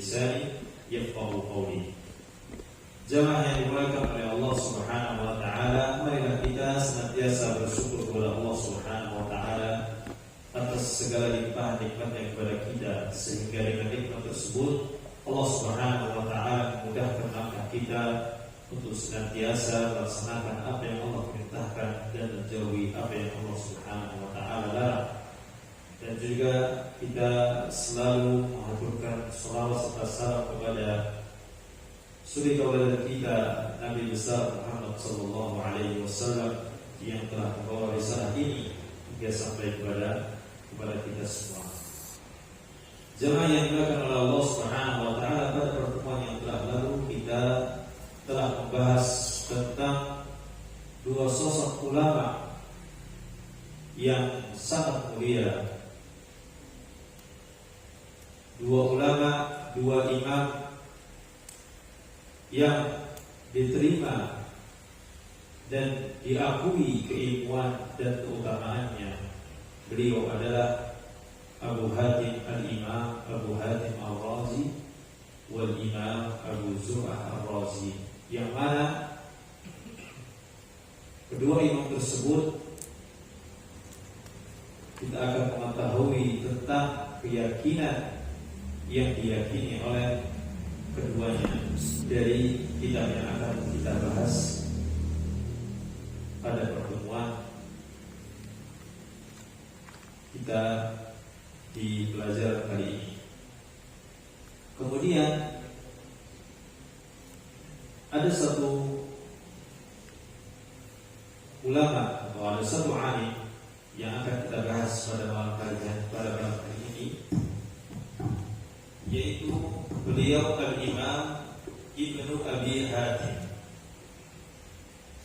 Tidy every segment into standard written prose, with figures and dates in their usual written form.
lisani yafqahu qawli. Jamaah yang dimuliakan oleh Allah Subhanahu wa taala, marilah kita senantiasa bersyukur kepada Allah Subhanahu wa taala atas segala limpahan nikmatnya kepada kita, sehingga dengan nikmat tersebut Allah Subhanahu wa taala memudahkan langkah kita untuk senantiasa melaksanakan apa yang Allah perintahkan dan menjauhi apa yang Allah Subhanahu wa taala larang. Dan juga kita selalu mengaturkan salawat serta salam kepada suri tauladan kita Nabi besar Muhammad sallallahu alaihi wasallam yang telah membawa risalah ini hingga sampai kepada kita semua. Jemaah yang dimuliakan oleh Allah Subhanahu wa taala, pada pertemuan yang telah lalu kita telah membahas tentang dua sosok ulama yang sangat mulia. Dua ulama, dua imam yang diterima dan diakui keilmuan dan keutamaannya. Beliau adalah Abu Hatim al-Imam Abu Hatim al-Razi wal Imam Abu Zur'ah al-Razi, yang mana kedua imam tersebut kita akan mengetahui tentang keyakinan yang diyakini oleh keduanya dari kitab yang akan kita bahas pada pertemuan kita di pelajaran kali ini. Kemudian ada satu ulama atau ada satu alim yang akan kita bahas pada malam hari ini, yaitu beliau Al-Imam Ibnu Abi Hatim.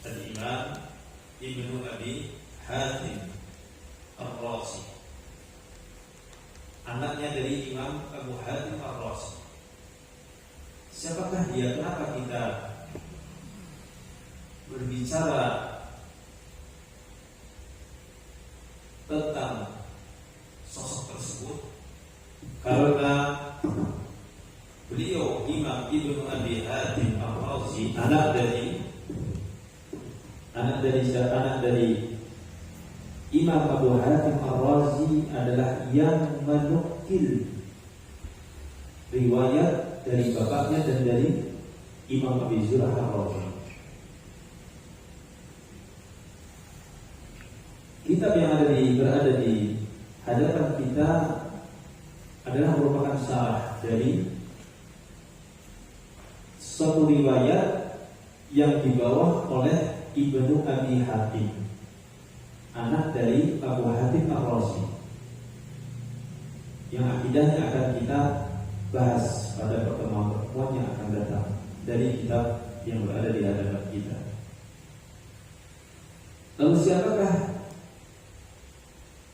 Al-Imam Ibnu Abi Hatim Ar-Razi, anaknya dari Imam Abu Hatim Ar-Razi. Siapakah dia? Kenapa kita berbicara tentang sosok tersebut? Karena beliau Imam Ibnu Abi Hatim Ar-Razi anak dari Imam Abu Hatim Ar-Razi adalah yang menukil riwayat dari bapaknya dan dari Imam Abi Zur'ah Ar-Razi. Kitab yang berada di hadapan kita adalah merupakan syarah dari suatu riwayat yang dibawa oleh Ibnu Abi Hatim, anak dari Abu Hatim Ar-Razi, yang akidahnya akan kita bahas pada pertemuan yang akan datang dari kitab yang berada di hadapan kita. Lalu siapakah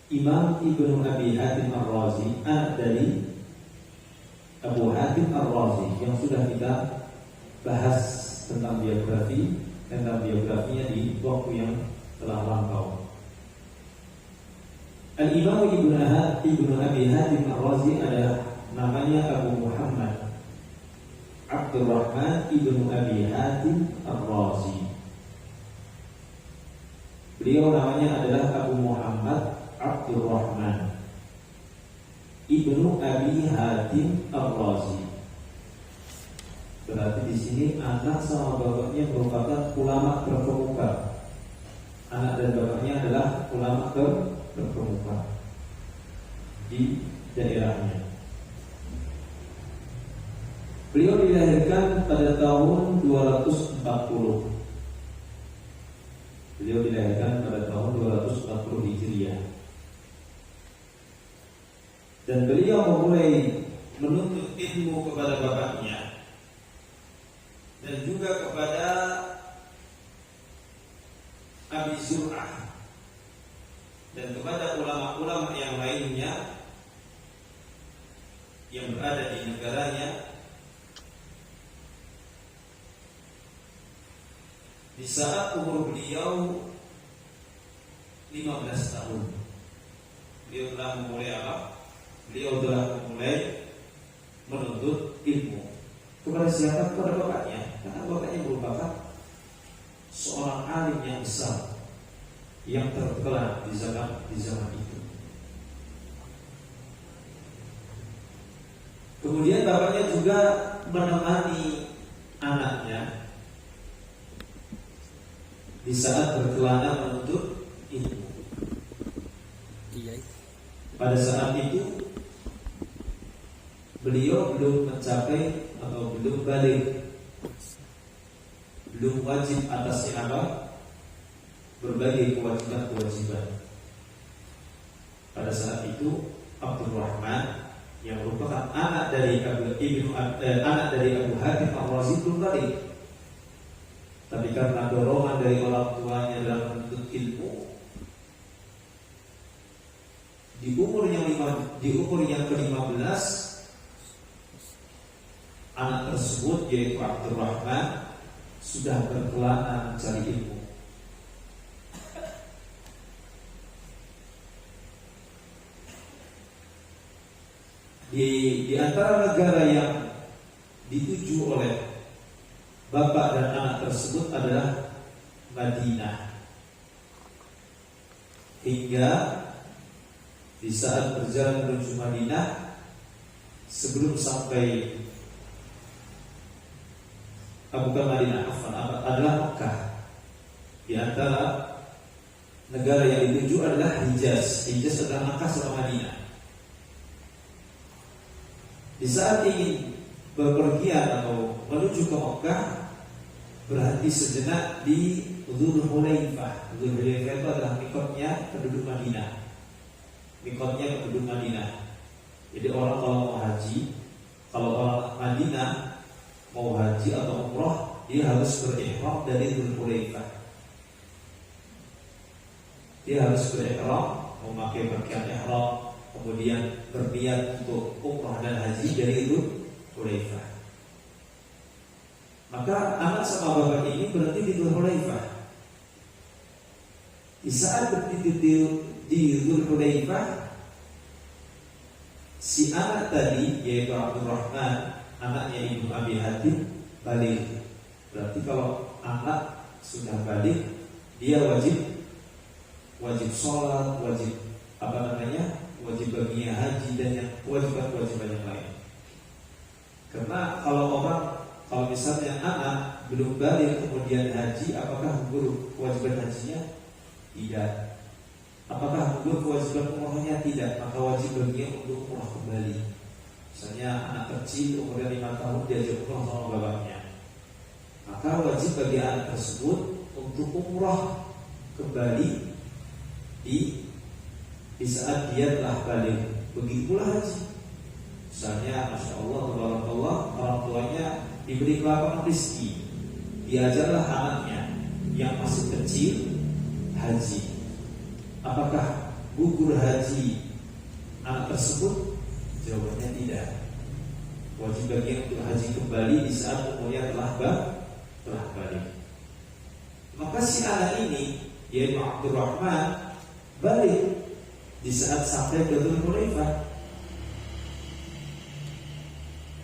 Imam Ibnu Abi Hatim Ar-Razi, anak dari Abu Hatim Ar-Razi, yang sudah kita bahas tentang biografinya di waktu yang telah lampau. Al-Imam Ibnu Abi Hatim Ar-Razi adalah namanya Abu Muhammad Abdurrahman Ibnu Abi Hatim Ar-Razi. Beliau namanya adalah Abu Muhammad Abdurrahman Ibnu Abi Hatim Ar-Razi. Berarti di sini anak sama bapaknya merupakan ulama terkemuka. Anak dan bapaknya adalah ulama terkemuka di daerahnya. Beliau dilahirkan pada tahun 240. Beliau dilahirkan pada tahun 240 Hijriah. Dan beliau memulai menuntut ilmu kepada bapaknya dan juga kepada Abi Zur'ah dan kepada ulama-ulama yang lainnya yang berada di negaranya. Di saat umur beliau 15 tahun, beliau telah memulai apa? Beliau telah memulai menuntut ilmu. Kepada siapa? Kepada bapaknya. Karena bapaknya merupakan seorang alim yang besar yang terkenal di zaman itu. Kemudian bapaknya juga menemani anaknya di saat berkelana menuntut ilmu. Pada saat itu beliau belum mencapai atau belum balik, belum wajib atasnya apa? Berbagai kewajiban. Pada saat itu Abdurrahman yang merupakan anak dari Abu Hatim Ar-Razi belum balik. Tapi karena dorongan dari orang tuanya dalam menuntut ilmu, di umur yang ke-15 anak tersebut yaitu Abdurrahman sudah berkelana mencari ilmu. Di antara negara yang dituju oleh bapak dan anak tersebut adalah Madinah. Hingga di saat berjalan menuju Madinah, sebelum sampai bukan Madinah, adalah Mekah. Di antara negara yang dituju adalah Hijaz. Hijaz adalah Mekah sama Madinah. Di saat ingin berpergian atau menuju ke Mekah, berhenti sejenak di Dzul Hulaifah. Dzul Hulaifah itu adalah mikotnya penduduk Madinah. Jadi orang kalau mau haji, kalau orang Madinah mau haji atau umroh, dia harus berihram dari Dzul Hulaifah. Dia harus berihram, memakai pakaian ihram, kemudian berniat untuk umrah dan haji dari Dzul Hulaifah. Maka anak sama bapak ini berhenti di Dzul Hulaifah. Di saat berhenti di Dzul Hulaifah, si anak tadi yaitu Abdurrahman, anaknya Ibnu Abi Hatim, balik. Berarti kalau anak sudah balik, dia wajib sholat, wajib baginya haji dan yang kewajiban yang lain. Karena kalau misalnya anak belum balik kemudian haji, apakah gugur kewajiban hajinya? Tidak. Apakah gugur kewajiban umrohnya? Tidak. Maka wajib baginya untuk umroh kembali. Misalnya anak kecil umurnya 5 tahun diajak umroh sama bapaknya, maka wajib bagi anak tersebut untuk umroh kembali di saat dia telah balik. Begitu pula haji. Misalnya, masya Allah, tabarakallah, orang tuanya diberi kelapangan rezeki, diajarlah anaknya yang masih kecil haji. Apakah gugur haji anak tersebut? Jawabannya tidak. Wajib bagi untuk haji kembali di saat umurnya telah balik. Maka si anak ini yaitu Abdurrahman balik di saat sampai ke Dzul Hulaifah.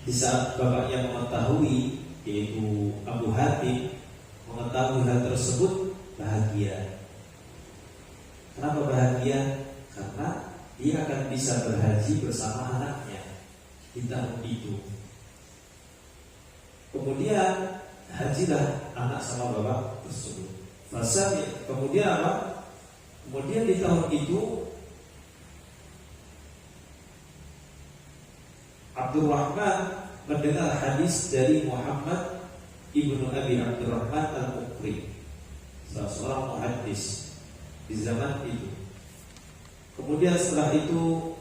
Di saat bapaknya mengetahui, yaitu Abu Hatim mengetahui hal tersebut, bahagia. Kenapa bahagia? Karena dia akan bisa berhaji bersama anaknya di tahun itu. Kemudian hajilah anak sama bapak tersebut. Kemudian apa? Kemudian di tahun itu Abdurrahman mendengar hadis dari Muhammad Ibnu Abi Abdurrahman Al-Mukri, salah seorang muhaddis di zaman itu. Kemudian setelah itu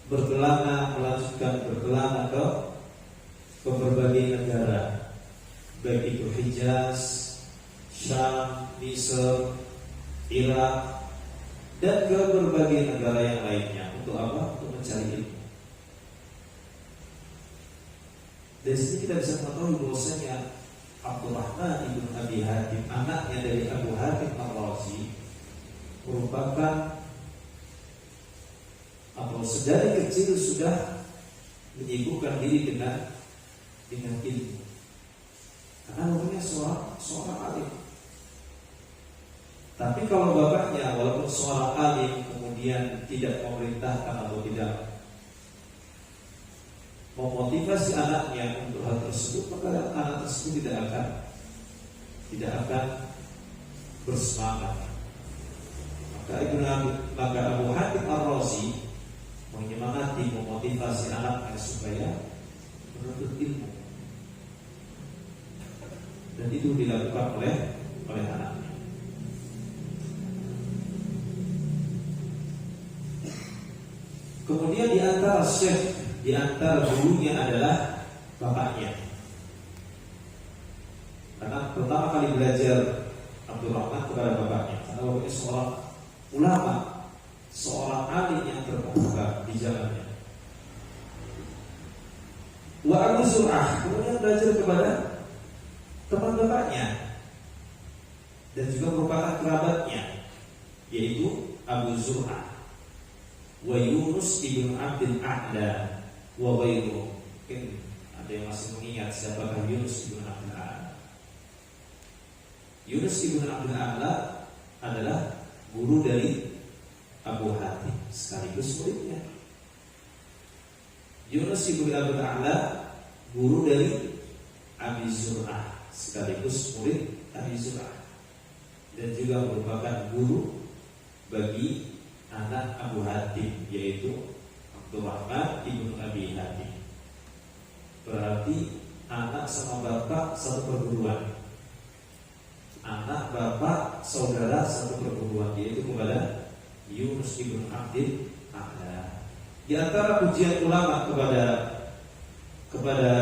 melanjutkan berkelana ke berbagai negara, baik itu Hijaz, Syam, Misr, Irak, dan ke berbagai negara yang lainnya. Untuk apa? Untuk mencari ilmu. Dari sini kita bisa mengetahui bahwasanya Abdurrahman ibnu Abi Hatim, anaknya dari Abu Hatim Ar-Razi, merupakan atau sedari kecil sudah menyibukkan diri dengan ilmu. Karena bapaknya seorang alim. Tapi kalau bapaknya walaupun seorang alim kemudian tidak memerintahkan atau tidak memotivasi anaknya untuk hal tersebut, maka anak tersebut tidak akan bersemangat. Maka Abu Hatim Ar-Razi menyemangati, memotivasi anaknya supaya menuntut ilmu, dan itu dilakukan oleh anaknya. Kemudian di antara gurunya adalah bapaknya. Karena pertama kali belajar Abdurrahman kepada bapaknya, karena bapaknya seorang ulama, seorang alim yang terbuka di zamannya. Wa Abu Zur'ah kemudian belajar kepada teman bapaknya dan juga merupakan kerabatnya, yaitu Abu Zur'ah wa Yunus ibn Abdul A'la wa ghairuhu. Mungkin ada yang masih mengingat siapakah Yunus ibn Abdul A'la. Yunus ibn Abdul A'la adalah guru dari Abu Hatim sekaligus muridnya. Yunus ibn Abdul A'la guru dari Abi Zur'ah sekaligus murid Abi Zur'ah, dan juga merupakan guru bagi anak Abu Hatim, yaitu Abdurrahman ibn Abi Hatim. Berarti anak sama bapak satu perguruan, anak bapak saudara satu perguruan, yaitu kepada Yunus ibn Abdul A'la. Di antara pujian ulama kepada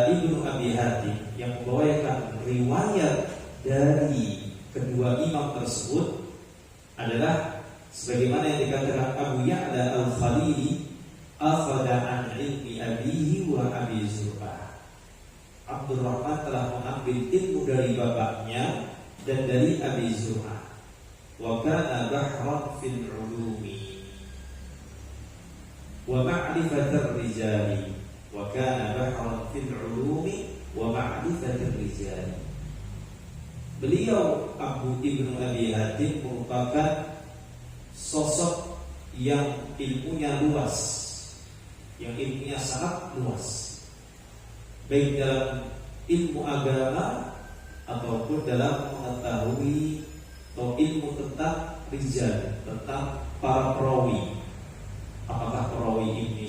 Ibnu Abi Hatim yang membawakan riwayat dari kedua imam tersebut adalah sebagaimana yang dikatakan Abu Ya'la Al-Khalili, akhadha an ilmi abihi wa Abi Zur'ah. Abdurrahman telah mengambil ilmu dari bapaknya dan dari Abi Zur'ah. Wa kana bahran fil ulumi wa ma'rifatir rijali. Wa kana bahran fil ulumi wa ma'rifatir rijali. Beliau Ibnu Abi Hatim merupakan sosok yang ilmunya luas, yang ilmunya sangat luas, baik dalam ilmu agama ataupun dalam mengetahui atau ilmu tentang rijal, tentang para perawi. Apakah perawi ini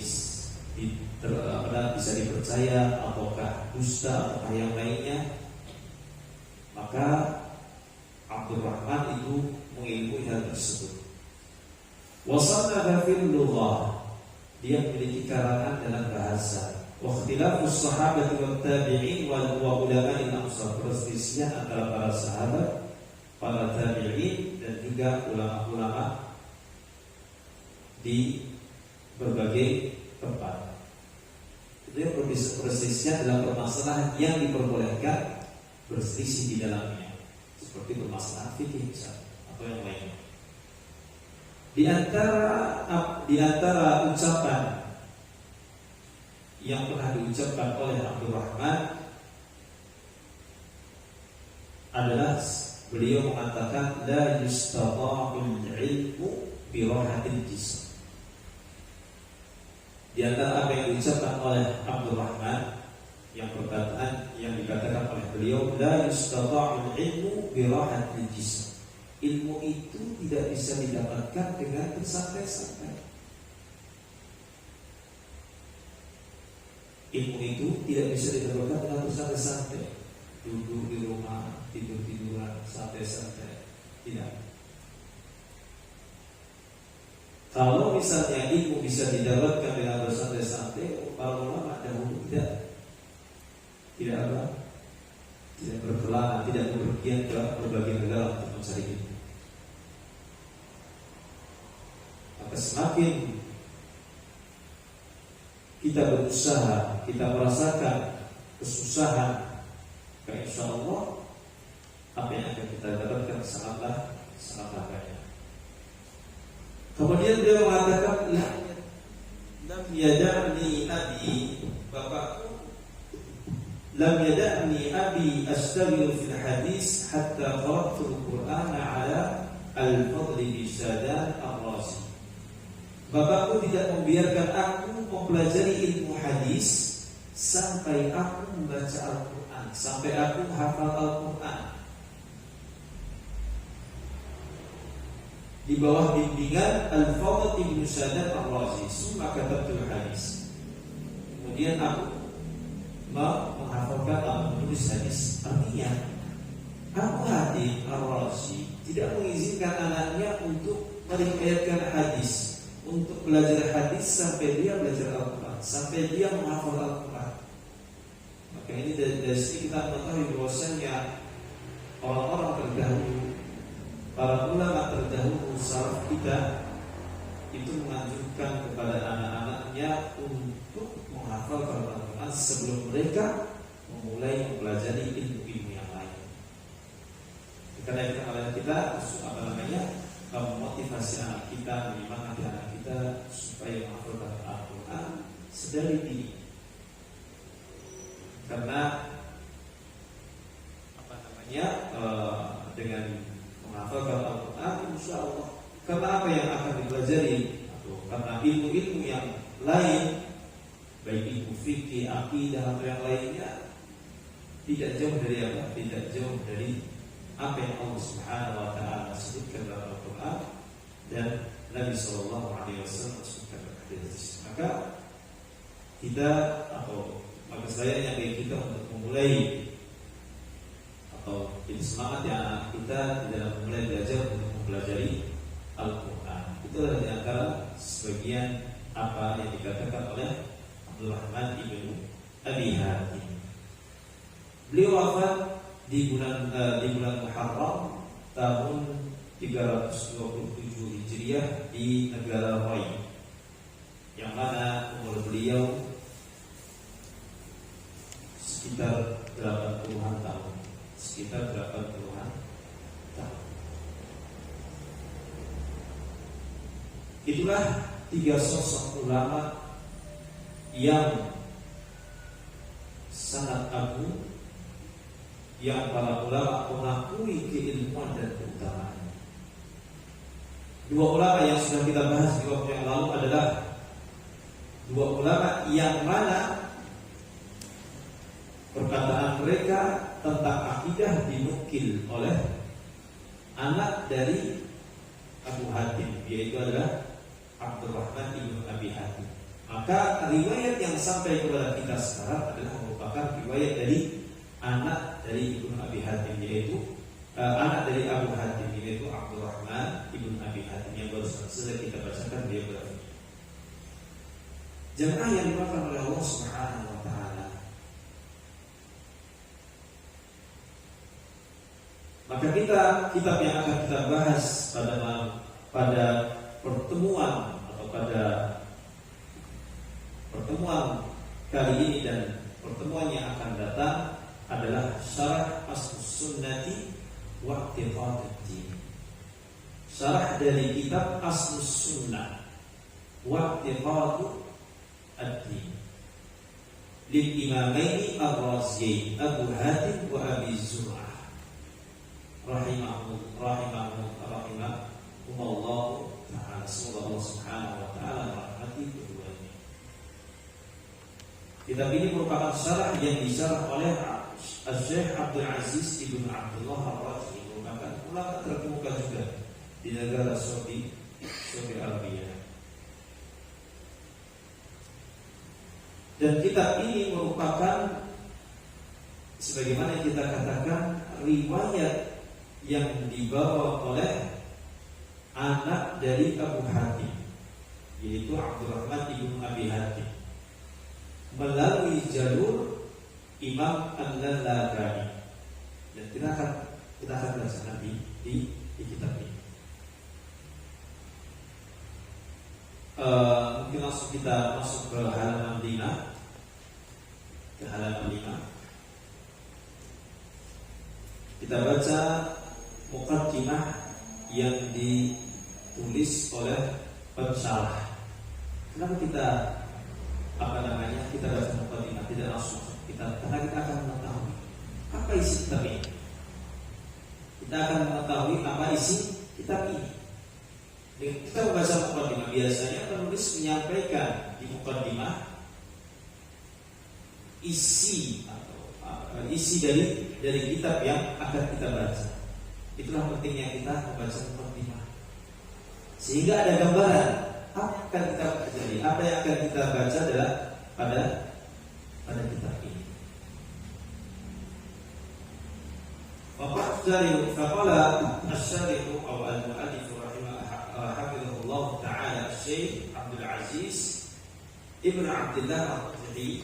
bisa dipercaya ataukah dusta ataukah yang lainnya? Maka Abdurrahman itu mengilmui hal tersebut. Wasannafa fil lughah, dia memiliki karangan dalam bahasa. Wa ikhtilafus sahabati wat tabi'in wa ulama'il amsar, perselisihan antara para sahabat, para tabi'in dan juga ulama-ulama di berbagai tempat. Itu perselisihan dalam permasalahan yang diperbolehkan berselisih di dalamnya, seperti permasalahan fikih misalnya atau yang lainnya. Di antara ucapan yang pernah diucapkan oleh Abdurrahman adalah beliau mengatakan la yustata'ul ilmu bi rahatil jism. Di antara apa yang diucapkan oleh Abdurrahman, yang perkataan yang dikatakan oleh beliau la yustata'ul ilmu bi rahatil jism. Ilmu itu tidak bisa didapatkan dengan bersantai-santai. Ilmu itu tidak bisa didapatkan dengan bersantai-santai, duduk di rumah, tidur-tiduran, santai-santai. Tidak. Kalau misalnya ilmu bisa didapatkan dengan bersantai-santai, para ulama dahulu tidak apa? Tidak berkelana, tidak bepergian ke berbagai negara untuk mencari ilmu. Maka semakin kita berusaha, kita merasakan kesusahan, maka insya Allah apa yang akan kita dapatkan sangatlah banyak. Kemudian beliau mengatakan, lam yada'ni abi bapakku lam yada'ni abi astaghiru fil hadis hatta qara'tu al-Qur'ana ala al-Fadl bin Sadan ar-Razi. Bapakku tidak membiarkan aku mempelajari ilmu hadis sampai aku membaca Al-Quran, sampai aku hafal Al-Quran di bawah bimbingan Al-Fadl bin Sadan ar-Razi. Summa katabtul hadis. Kemudian aku menghafalkan atau menulis hadis. Artinya Abu Hatim ar-Razi tidak mengizinkan anaknya untuk meriwayatkan hadis, untuk belajar hadis sampai dia belajar Al-Quran, sampai dia menghafal Al-Quran. Maka ini dari sini kita mengetahui bahwasanya orang-orang terdahulu, para ulama terdahulu salaf kita itu menganjurkan kepada anak-anaknya untuk menghafal Al-Quran sebelum mereka memulai mempelajari ilmu-ilmu yang lain. Karena itu kita memotivasi anak kita, menyemangati anak kita supaya menghafalkan Al-Quran sedari dini. Karena dengan menghafalkan Al-Quran, insya Allah, karena apa yang akan dipelajari atau karena ilmu-ilmu yang lain, baik ilmu fikih, akidah atau yang lainnya, tidak jauh dari apa? Tidak jauh dari apa yang Allah Subhanahu wa taala sebutkan dalam Al-Quran dan Nabi sallallahu alaihi wasallam sebutkan dalam hadis. Maka saya yang kita untuk memulai atau jadi semangat ya anak kita di dalam memulai belajar untuk mempelajari Al-Quran. Itu adalah di antara sebagian apa yang dikatakan oleh Abdurrahman ibnu Abi Hatim. Beliau wafat di bulan Muharram tahun 327 Hijriah di negara Rai, yang mana umur beliau sekitar 80-an tahun. Itulah tiga sosok ulama yang sangat agung, yang para ulama mengakui keilmuan dan keutamaannya. Dua ulama yang sudah kita bahas di waktu yang lalu adalah dua ulama yang mana perkataan mereka tentang akidah dinukil oleh anak dari Abu Hatim, yaitu adalah Abdurrahman ibnu Abi Hatim. Maka riwayat yang sampai kepada kita sekarang adalah merupakan riwayat dari anak dari Ibnu Abi Hatim, yaitu anak dari Abu Hatim, yaitu Abdurrahman ibnu Abi Hatim yang baru saja kita bacakan dia berarti. Jemaah yang dimaafkan oleh Allah Subhanahu wa taala. Maka kitab yang akan kita bahas pada pertemuan atau pada pertemuan kali ini dan pertemuan yang akan datang adalah Syarah Aslus Sunnati wa I'tiqaduddin. Syarah dari kitab Aslus Sunnah wa I'tiqaduddin lil Imamaini Ar-Raziyain Abu Hatim wa Abi Zur'ah rahimahumullah ta'ala. Semoga Allah Subhanahu wa taala merahmati keduanya. Kitab ini merupakan syarah yang disyarah oleh Syekh Abdul Aziz ibnu Abdullah Ar-Razi, merupakan ulama terkemuka juga di negara Saudi Arabia. Dan kitab ini merupakan sebagaimana yang kita katakan riwayat yang dibawa oleh anak dari Abu Hatim, yaitu Abdurrahman ibnu Abi Hatim, melalui jalur Imam Al-Lalaka'i. Dan kita akan baca nanti di kitab ini. Mungkin langsung kita masuk ke halaman 5. Kita baca muqaddimah yang ditulis oleh pensyarah. Kenapa kita baca muqaddimah? tidak langsung kita, karena kita akan mengetahui apa isi kitab ini. Kita akan mengetahui apa isi kitab ini. Dengan kita membaca mukaddimah, biasanya penulis menyampaikan di mukaddimah isi atau isi dari kitab yang akan kita baca. Itulah pentingnya kita membaca mukaddimah, sehingga ada gambaran apa yang akan kita pelajari, apa yang akan kita baca adalah pada kitab ini. Faqala asy-syarih atau al-mu'allif rahimahullah ta'ala Syekh Abdul Aziz Ibn Abdullah Al-Qadhi.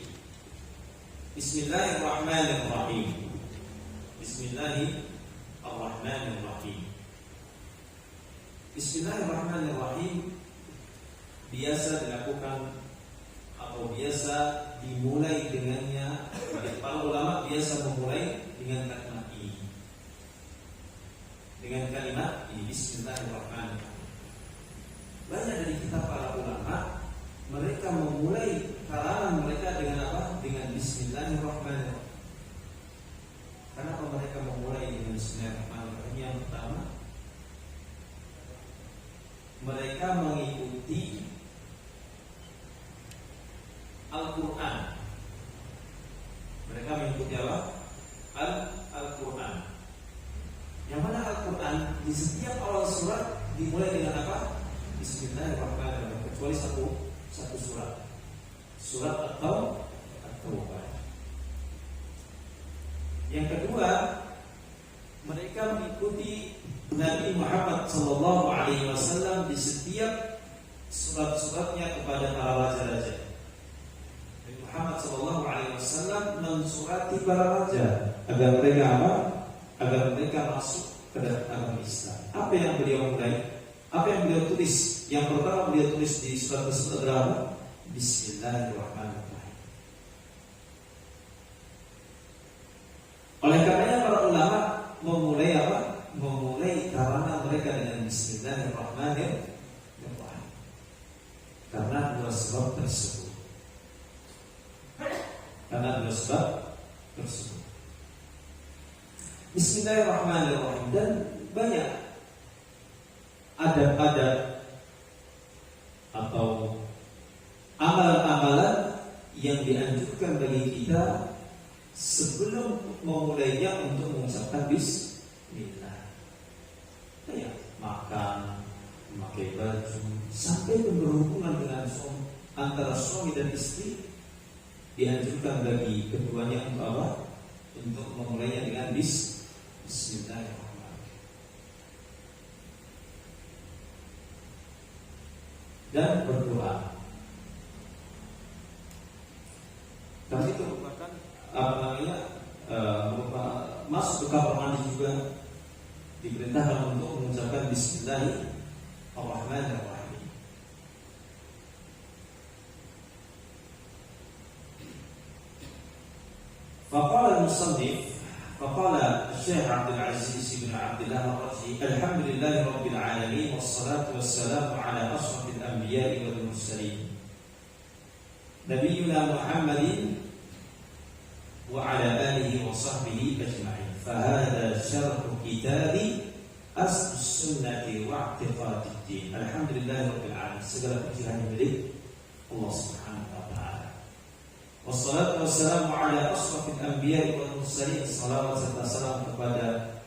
Bismillahirrahmanirrahim. Bismillahirrahmanirrahim. Bismillahirrahmanirrahim biasa dilakukan atau biasa dimulai dengannya. Para ulama biasa memulai dengan kalimat ini. Dengan kalimat ini, Bismillahirrahmanirrahim. Banyak dari kita para ulama, mereka memulai karangan mereka dengan apa? Dengan Bismillahirrahmanirrahim. Kenapa mereka memulai dengan Bismillahirrahmanirrahim? Yang pertama, mereka mengikuti Al-Quran. Mereka mengikuti apa? Al-Quran. Yang mana Al-Quran di setiap awal surat dimulai dengan apa? Bismillahirrahmanirrahim. Kecuali satu surat. Surat At-Taubah. Yang kedua, mereka mengikuti Nabi Muhammad SAW di setiap surat-suratnya kepada para raja-raja. Nabi Muhammad SAW mensurati para raja agar mereka apa? Agar mereka masuk ke dalam agama Islam. Apa yang beliau mulai? Apa yang beliau tulis? Yang pertama beliau tulis di surat tersebut adalah Bismillahirrahmanirrahim. Oleh karenanya para ulama memulai apa? Memulai karangan mereka dengan Bismillahirrahmanirrahim. Karena dua sebab tersebut. Bismillahirrahmanirrahim. Dan banyak adab-adab atau amalan-amalan yang dianjurkan bagi kita sebelum memulainya untuk mengucapkan Bismillah. Ya, makan, memakai baju, sampai berhubungan dengan antara suami dan istri dianjurkan bagi keduanya untuk apa? Untuk memulainya dengan Bismillahirrahmanirrahim. Dan berdoa. Tapi itu merupakan masuk ke kamar mandi juga diperintahkan untuk mengucapkan Bismillahirrahmanirrahim. Faqala al-musannif, faqala Syekh Abdul Aziz bin Abdullah Al-Qadhi, alhamdulillahi rabbil alamin wassalatu wassalamu ala ashrafil anbiya'i wal mursalin nabiyuna Muhammadin wa ala alihi wa sahbihi ajma'in. Fahada syarh kitabi Asl Sunnati wa I'tiqad ad-Din. Alhamdulillahi rabbil alamin. Segala puji hanya milik Allah Subhanahu wa taala. Wassalatu wassalamu ala ashrafil anbiya'i wal mursalin. Salawat serta salam kepada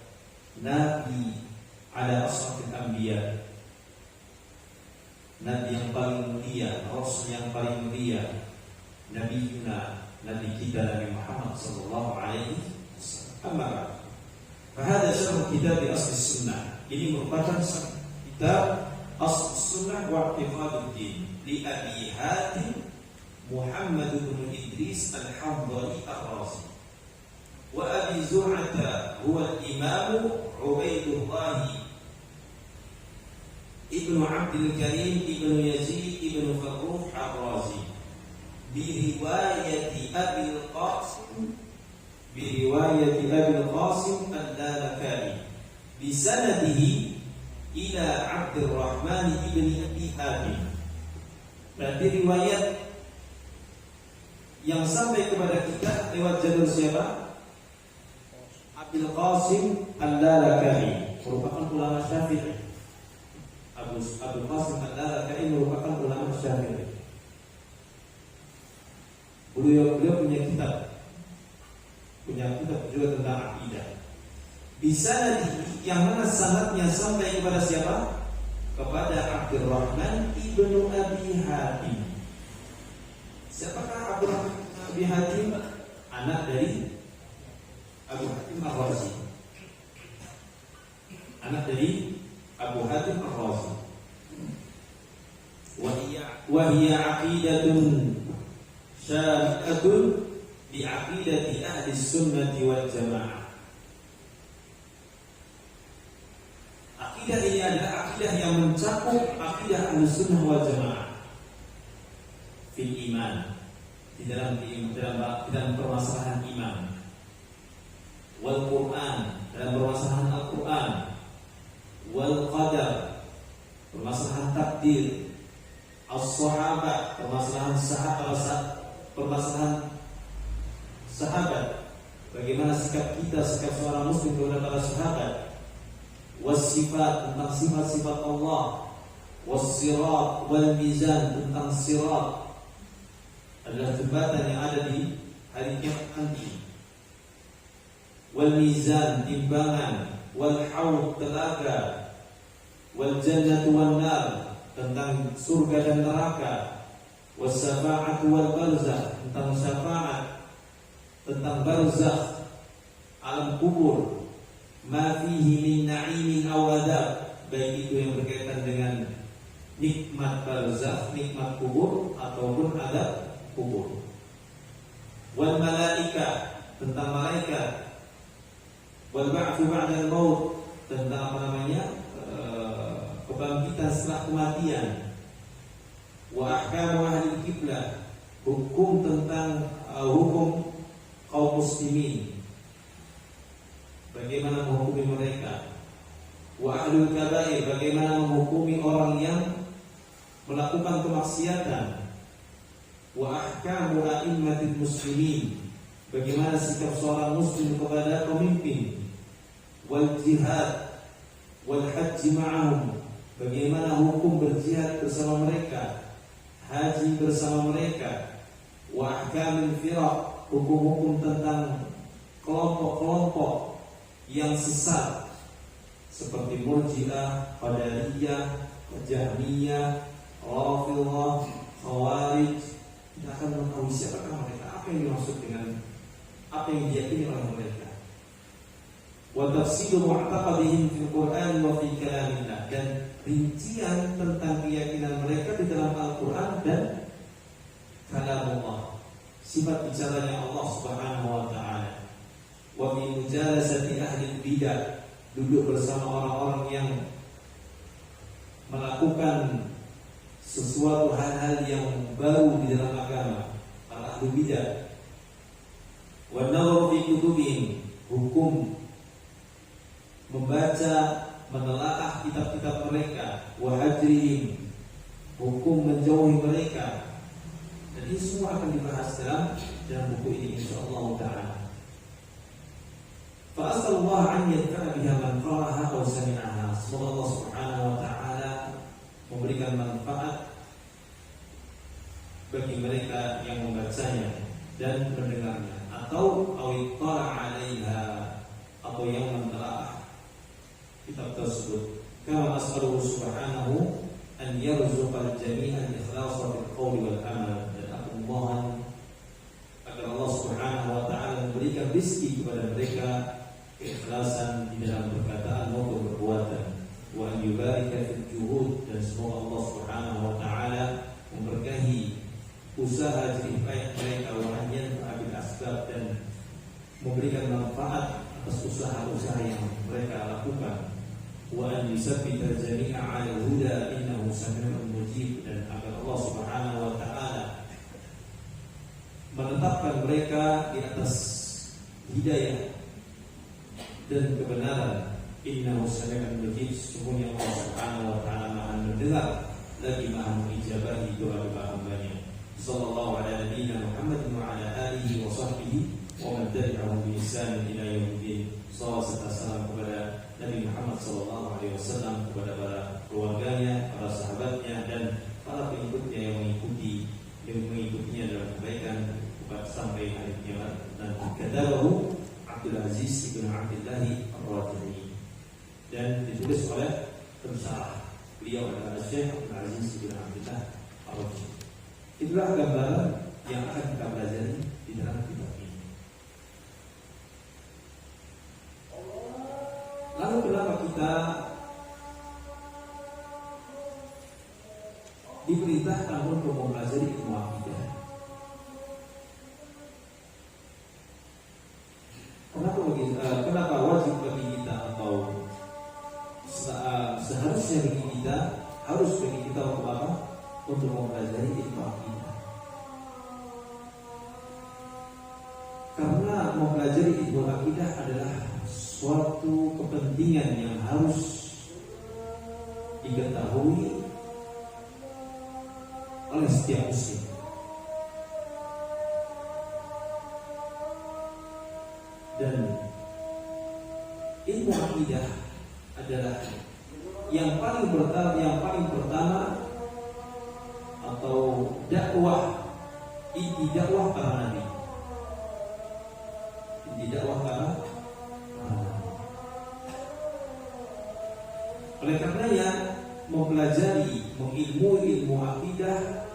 Nabi ala ashrafil anbiya', Nabi yang paling mulia, Rasul yang paling mulia, Nabi Yuna, Nabi kita Nabi Muhammad sallallahu alaihi wasallam. Amma fahada syarh kitab Asl Sunnah. Ini merupakan kitab Asl Sunnah wa I'tiqad ad-Din li Abi Hatim Muhammad bin Idris Al-Hamdani Ar-Razi wa Abi Zur'ata huwa al-Imam Ubaidullah Ibn Abdul Karim Ibn Yazid Ibn Farruh Ar-Razi biriwayati Abil Qasim Al-Lalaka'i bisanadihi ila Abdurrahman ibn Abi Hatim. Berarti riwayat yang sampai kepada kita lewat jalur siapa? Abil Qasim Al-Lalaka'i, merupakan ulama Syafi'i. Abul Qasim Al-Lalaka'i merupakan ulama Syafi'i. Beliau punya kitab juga tentang akidah. Bisa yang mana sanadnya sampai kepada siapa? Kepada Abdurrahman ibnu Abi Hatim. Siapakah Abdurrahman ibnu Abi Hatim? Anak dari Abu Hatim Ar-Razi. Anak dari Abu Hatim Ar-Razi. Wa hiya aqidatun syari'atun bi aqidati ahli sunnati wal jamaah. Akidah ini adalah akidah yang mencakup akidah ahli sunnah wal jamaah fil iman, di dalam permasalahan iman, wal Quran, dalam permasalahan Al-Quran, wal qadar, permasalahan takdir, as-sahabat, permasalahan sahabat, bagaimana sikap seorang muslim kepada para sahabat, was-sifat, tentang sifat-sifat Allah, was-sirat wal mizan, tentang sirat, adalah jembatan yang ada di hari kiamat nanti, wal mizan, timbangan, wal haud, telaga, wal jannatu wan nar, tentang surga dan neraka, was syafa'atu wal barzakh, tentang syafaat, tentang barzakh, alam kubur, ma fihi min na'imin aw adab, baik itu yang berkaitan dengan nikmat barzakh, nikmat kubur ataupun adab kubur. Wal malaika, tentang malaikat. Wal ba'tsu ba'da al-maut, tentang kebangkitan setelah kematian. Wa ahkamu ahli qiblah, hukum tentang hukum kaum muslimin, bagaimana menghukumi mereka. Wa ahlul kabair, bagaimana menghukumi orang yang melakukan kemaksiatan. Wa ahkamu a'immatil muslimin, bagaimana sikap seorang muslim kepada pemimpin. Wal jihad wal haji ma'ahum, bagaimana hukum berjihad bersama mereka, haji bersama mereka. Wa ahkamil firaq, hukum-hukum tentang kelompok-kelompok yang sesat seperti Murji'ah, Qadariyah, Jahmiyah, Rafidhah, Khawarij. Kita akan mengetahui siapakah mereka, apa yang dimaksud dengan apa yang diyakini oleh mereka. Wa tafsilu mu'taqadihim fil Qur'an wa fi kalamillah, dan rincian tentang keyakinan mereka di dalam Al-Qur'an dan kalamullah, sifat bicaranya Allah Subhanahu wa taala. Wa min mujalasati ahli bidah, duduk bersama orang-orang yang melakukan sesuatu hal-hal yang baru di dalam agama, para ahli bidah. Wa nadharu fi kutubihim, hukum membaca, menelaah kitab-kitab mereka. Wa hajrihim, hukum menjauhi mereka. Dan ini semua akan dibahas dalam buku ini insyaallah taala. Fa asallallahu an yadfa'a biha man qara'aha aw sami'aha. Semoga Allah Subhanahu wa taala memberikan manfaat bagi mereka yang membacanya dan mendengarnya, atau awittara 'alaiha, atau yang mentelaah kitab tersebut. Kama as'aluhu subhanahu an yarzuqal jami'al ikhlasa fil qawli wal amal. Dan aku mohon agar Allah Subhanahu wa taala memberikan rezeki kepada mereka keikhlasan di dalam perkataan maupun perbuatan. Wa an yubarika fil juhud, dan semoga Allah Subhanahu wa taala memberkahi usaha jerih payah mereka. Wa an yanfa'a bil asbab, dan memberikan manfaat atas usaha-usaha yang mereka lakukan. Wa an yusabbita jami'a 'ala al-huda innahu samii'un mujib, dan agar Allah Subhanahu wa taala menetapkan mereka di atas hidayah dan kebenaran. Innahu samii'un mujib, sesungguhnya Allah Subhanahu wa taala Maha mendengar lagi Maha mengijabahi doa-doa hamba-Nya. Sallallahu ala nabiyyina Muhammad wa ala alihi wa sahbihi wa man tabi'ahum bi ihsan ila yaumiddin. Salawat serta salam kepada Nabi Muhammad sallallahu alaihi wasallam, kepada para keluarganya, para sahabatnya dan para pengikutnya yang mengikutinya dalam kebaikan sampai hari kiamat. Dan katabahu Abdul Aziz bin Abdullah Ar-Rafi'i, dan ditulis oleh pensyarah. Beliau adalah Syekh Abdul Aziz bin Abdullah Ar-Rafi'i. Itulah gambaran yang akan kita pelajari di dalam kitab ini. Lalu kenapa kita diperintahkan untuk mempelajari ilmu akidah? Kenapa wajib bagi kita, atau seharusnya bagi kita, harus bagi kita untuk apa? Untuk mempelajari ilmu akidah. Karena mempelajari ilmu akidah adalah suatu kepentingan yang harus diketahui oleh setiap muslim. Dan ilmu akidah adalah yang paling pertama atau inti dakwah para nabi. Oleh karenanya mempelajari, mengilmui ilmu akidah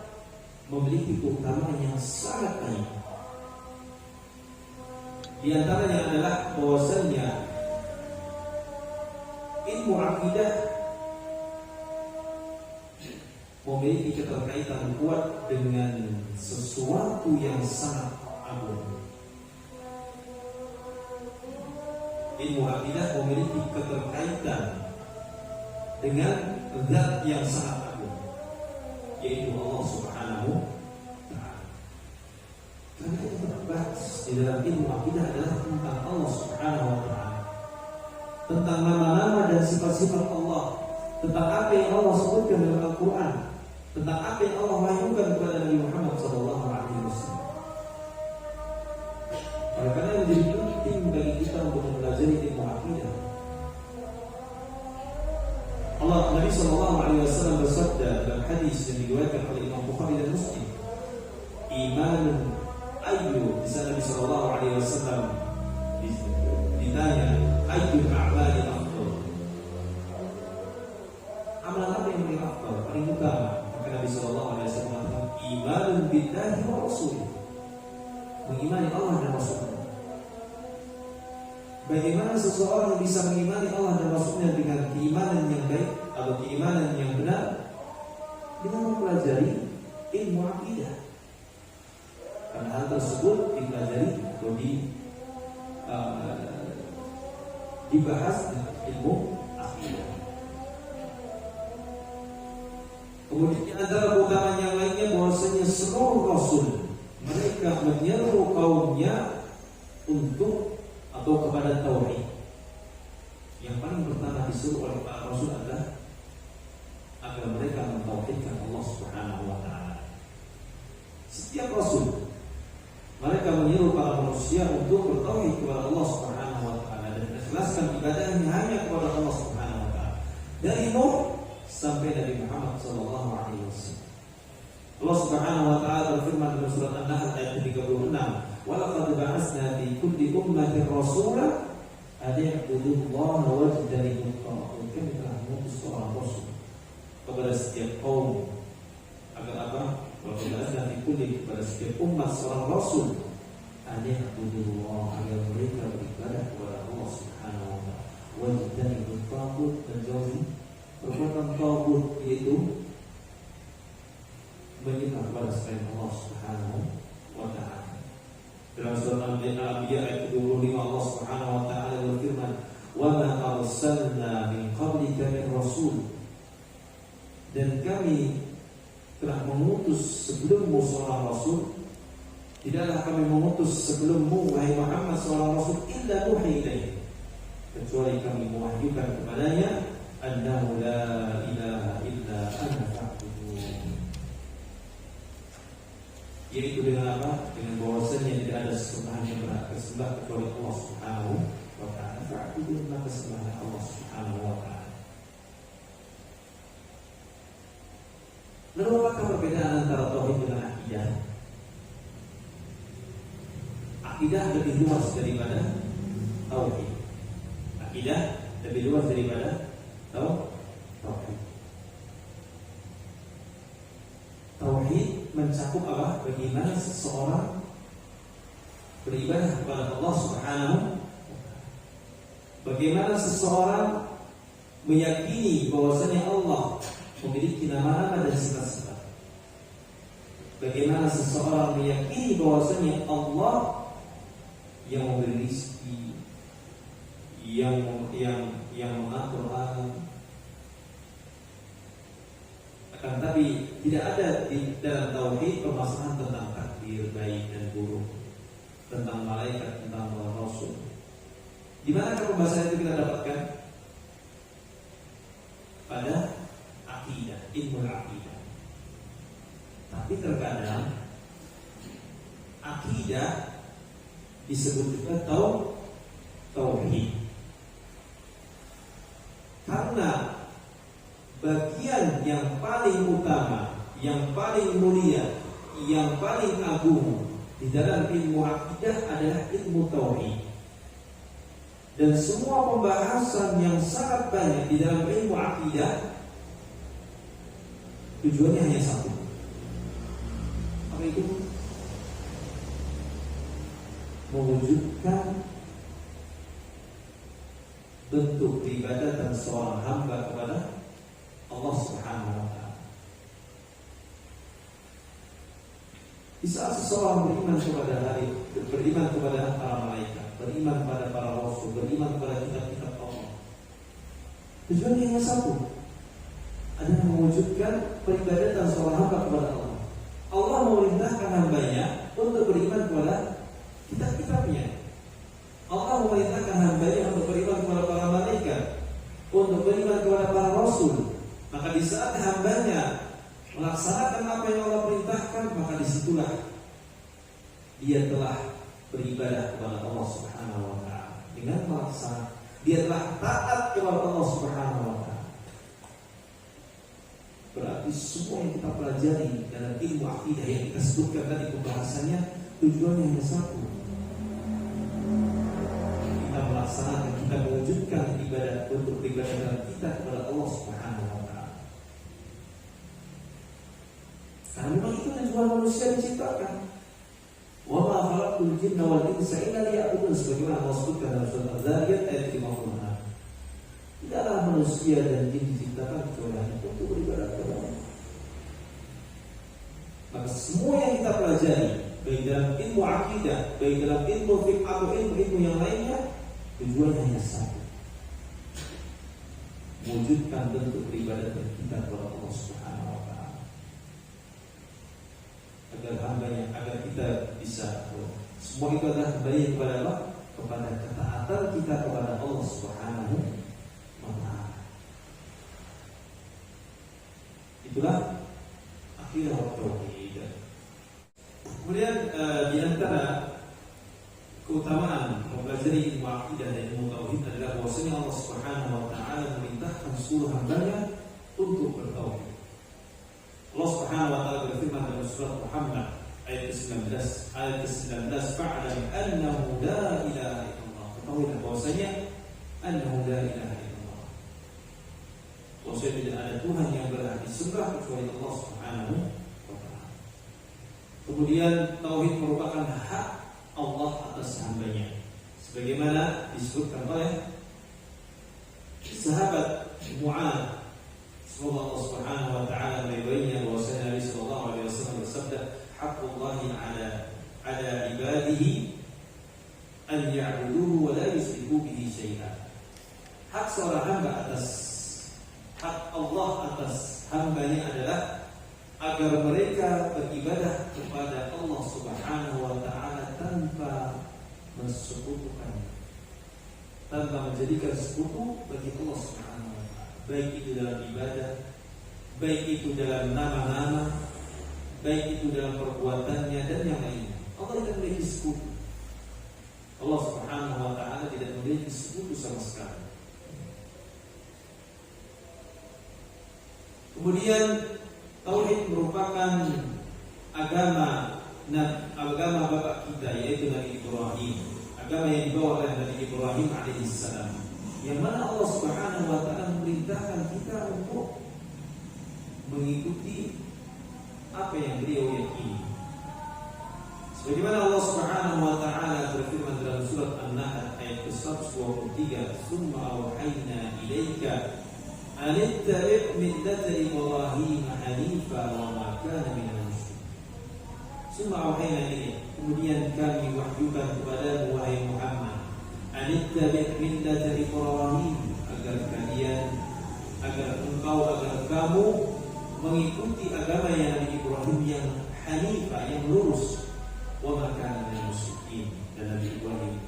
memiliki keutamaan yang sangat banyak. Di antaranya adalah bahwasanya ilmu akidah memiliki keterkaitan kuat dengan sesuatu yang sangat agung. Ilmu akidah memiliki keterkaitan dengan zat yang sangat agung, yaitu Allah Subhanahu wa Ta'ala. Karena itu terbahas di dalam ilmu akidah adalah tentang Allah Subhanahu wa Ta'ala, tentang nama-nama dan sifat-sifat Allah, tentang apa yang Allah sebutkan dalam Al-Quran, tentang apa yang Allah wahyukan kepada Nabi Muhammad SAW. Oleh karena menjadi penting bagi kita untuk mempelajari ilmu akidah. Nabi SAW bersabda dalam hadis yang diriwayatkan oleh Imam Bukhari dan Muslim, imanun ayyu, di sana Nabi SAW ditanya ayyul a'mali afdal, amalan apa yang paling afdal, paling utama? Maka Nabi SAW mengatakan imanun billahi wa rasulih, mengimani Allah dan Rasulnya. Bagaimana seseorang bisa mengimani Allah dan Rasulnya dengan keimanan yang baik atau keimanan yang benar? Dengan mempelajari ilmu akidah. Karena hal tersebut dipelajari atau dibahas dengan ilmu akidah. Kemudian di antara keutamaan yang lainnya bahwasanya seluruh Rasul mereka menyeru kaumnya untuk atau kepada tauhid. Yang paling pertama disuruh oleh para Rasul adalah agar mereka mentauhidkan Allah Subhanahu wa Ta'ala. Setiap Rasul mereka menyeru para manusia untuk bertauhid kepada Allah Subhanahu wa Ta'ala dan mengikhlaskan ibadahnya hanya kepada Allah Subhanahu wa Ta'ala. Dari Nuh sampai Nabi Muhammad sallallahu alaihi wasallam. Allah Subhanahu wa Ta'ala berfirman dalam surat An-Nahl ayat 36, "Wa laqad ba'atsna fi kulli ummatin rasula an ya'budu Allaha wa yajtanibu at-taghut." Kami telah mengutus seorang rasul kepada setiap kaum agar apa? Wa laqad ba'atsna fi kulli, kepada setiap umat seorang rasul an ya'budu Allah, agar mereka beribadah kepada Allah Subhanahu wa Ta'ala, wa yajtanibu at-taghut, dan jauhi perbuatan taghut, yaitu menyembah kepada selain Allah Subhanahu wa Ta'ala. Dalam surah Al-Anbiya ayat 25 Allah Subhanahu wa Ta'ala berfirman, "Wa ma arsalna min qablika min rasul." Dan kami telah mengutus sebelummu seorang rasul. Tidaklah kami mengutus sebelummu wahai Muhammad seorang rasul illa nuhi ilaihi, kecuali kami mewahyukan kepadanya annahu la ilaha illa ana fa'budun. yaitu dengan apa? Dengan bahwasanya tidak ada sesembahan yang berhak disembah kecuali Allah Subhanahu wa ta'ala. Fa'budu maka sembahlah Allah Subhanahu wa ta'ala. Lalu apakah perbedaan antara tauhid dengan akidah? Akidah lebih luas daripada tauhid. Akidah lebih luas daripada tauhid. Tauhid mencakup apa? Bagaimana seseorang beribadah kepada Allah Subhanahu wa ta'ala. Bagaimana seseorang meyakini bahwasanya Allah memiliki nama-nama dan sifat-sifat. Bagaimana seseorang meyakini bahwasanya Allah yang memberi rezeki, yang mengatur alam. Akan tapi tidak ada di dalam tauhid permasalahan tentang takdir baik dan buruk, tentang malaikat, tentang rasul. Di mana pembahasan itu kita dapatkan? Pada akidah, ilmu akidah. Tapi terkadang akidah disebut juga tauhid. Karena bagian yang paling utama, yang paling mulia, yang paling agung di dalam ilmu akidah adalah ilmu tauhid. Dan semua pembahasan yang sangat banyak di dalam ilmu akidah tujuannya hanya satu. Apa itu? Mewujudkan bentuk peribadatan seorang hamba kepada Allah Subhanahu wa ta'ala. Di saat seseorang beriman kepada para malaikat, beriman kepada para rasul, beriman kepada kitab-kitab Allah, tujuannya hanya satu, adalah mewujudkan peribadatan seorang hamba kepada Allah. Allah memerintahkan hambanya untuk beriman kepada kitab-kitabnya. Allah memerintahkan hambanya untuk beriman kepada para malaikat, untuk beriman kepada para rasul. Maka di saat hambanya melaksanakan apa yang Allah perintahkan, maka disitulah dia telah beribadah kepada Allah Subhanahu wa ta'ala. Dengan melaksanakan, dia telah taat kepada Allah Subhanahu wa ta'ala. Berarti semua yang kita pelajari dalam ilmu akidah yang kita sebutkan tadi pembahasannya, tujuannya hanya satu. Kita melaksanakan, kita mewujudkan ibadah, bentuk ibadah kita kepada Allah Subhanahu wa ta'ala. Karena memang itu tujuan manusia diciptakan. Wa ma khalaqtul jinna wal insa illa liya'budun, sebagaimana Allah sebutkan dalam surat Az-Zariyat ayat 56. Tidaklah manusia dan jin diciptakan kecuali hanya untuk beribadah kepada Allah. Maka semua yang kita pelajari, baik dalam ilmu akidah, baik dalam ilmu fiqh atau ilmu yang lainnya, tujuannya hanya satu: mewujudkan bentuk peribadatan kita kepada Allah Subhanahu wa ta'ala. Agar kita bisa, semua itu adalah kembali kepada Allah, kepada ketaatan kita kepada Allah Subhanahu wa ta'ala. Itulah akidah tauhid. Kemudian di antara keutamaan mempelajari ilmu akidah dan ilmu tauhid adalah bahwasanya Allah Subhanahu wa ta'ala memerintahkan seluruh hambanya untuk bertauhid. Allah Subhanahu wa ta'ala berfirman dalam surat Muhammad ayat ke-19, fa'lam annahu la ilaha illallah. Ketahuilah bahwasanya annahu la ilaha illallah, bahwasanya tidak ada Tuhan yang berhak disembah kecuali Allah Subhanahu wa ta'ala. Kemudian tauhid merupakan hak Allah atas hambanya, sebagaimana disebutkan oleh sahabat Mu'adz. Semoga Allah Subhanahu wa ta'ala meridainya bahwasanya Nabi sallallahu alaihi wasallam bersabda, "Haqqullahi 'ala ibadihi an ya'buduhu wa la yusyriku bihi syai'an." Hak seorang hamba hak Allah atas hambanya adalah agar mereka beribadah kepada Allah Subhanahu wa ta'ala tanpa mensekutukan, tanpa menjadikan sekutu bagi Allah Subhanahu baik itu dalam ibadah, baik itu dalam nama-nama, baik itu dalam perbuatannya dan yang lainnya. Allah tidak memiliki sekutu. Allah Subhanahu wa ta'ala tidak memiliki sekutu sama sekali. Kemudian tauhid merupakan agama bapak kita, yaitu Nabi Ibrahim. Agama yang dibawa oleh Nabi Ibrahim alaihissalam, yang mana Allah Subhanahu wa ta'ala memerintahkan kita untuk mengikuti apa yang beliau yakini. Sebagaimana Allah Subhanahu wa ta'ala berfirman dalam surat An-Nahl ayat 123, "Tsumma awhayna ilaika an ittabi' millata Ibrahim hanifa wa ma kana minal musyrikin." Tsumma awhayna ilaika, kemudian kami wahyukan kepadamu wahai Muhammad, an ittabi' millata Ibrahim, agar kamu mengikuti agama yang Nabi Ibrahim yang hanifah, yang lurus. Wa ma kana minal musyrikin, dan Nabi Ibrahim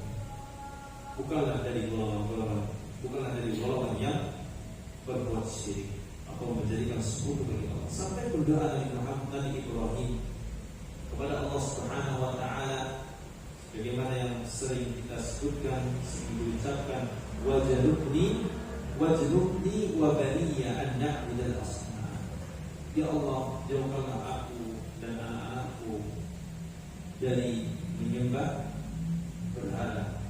bukanlah dari golongan yang berbuat syirik atau menjadikan sekutu bagi Allah. Sampai berdoa Nabi Ibrahim kepada Allah Subhanahu wa ta'ala bagaimana yang sering kita sebutkan, sering diucapkan, wajnubni wa baniya an na'budal asnam. Ya Allah, jauhkanlah aku dan anak-anakku dari menyembah berhala,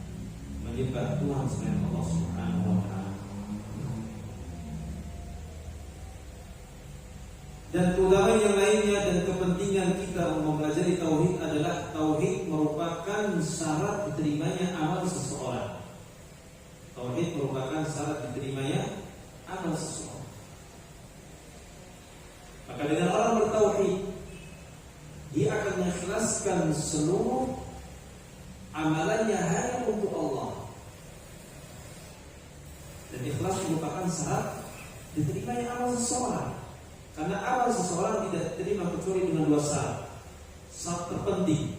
menyembah Tuhan selain Allah Subhanahu wa ta'ala. Dan keutamaan yang lainnya dan kepentingan kita untuk mempelajari tauhid adalah tauhid merupakan syarat diterimanya amal seseorang. Tauhid merupakan syarat diterimanya amal seseorang. Maka dengan orang bertauhid, dia akan mengikhlaskan seluruh amalannya hanya untuk Allah. Dan ikhlas merupakan syarat diterimanya amal seseorang. Karena amal seseorang tidak diterima kecuali dengan dua syarat. Syarat terpenting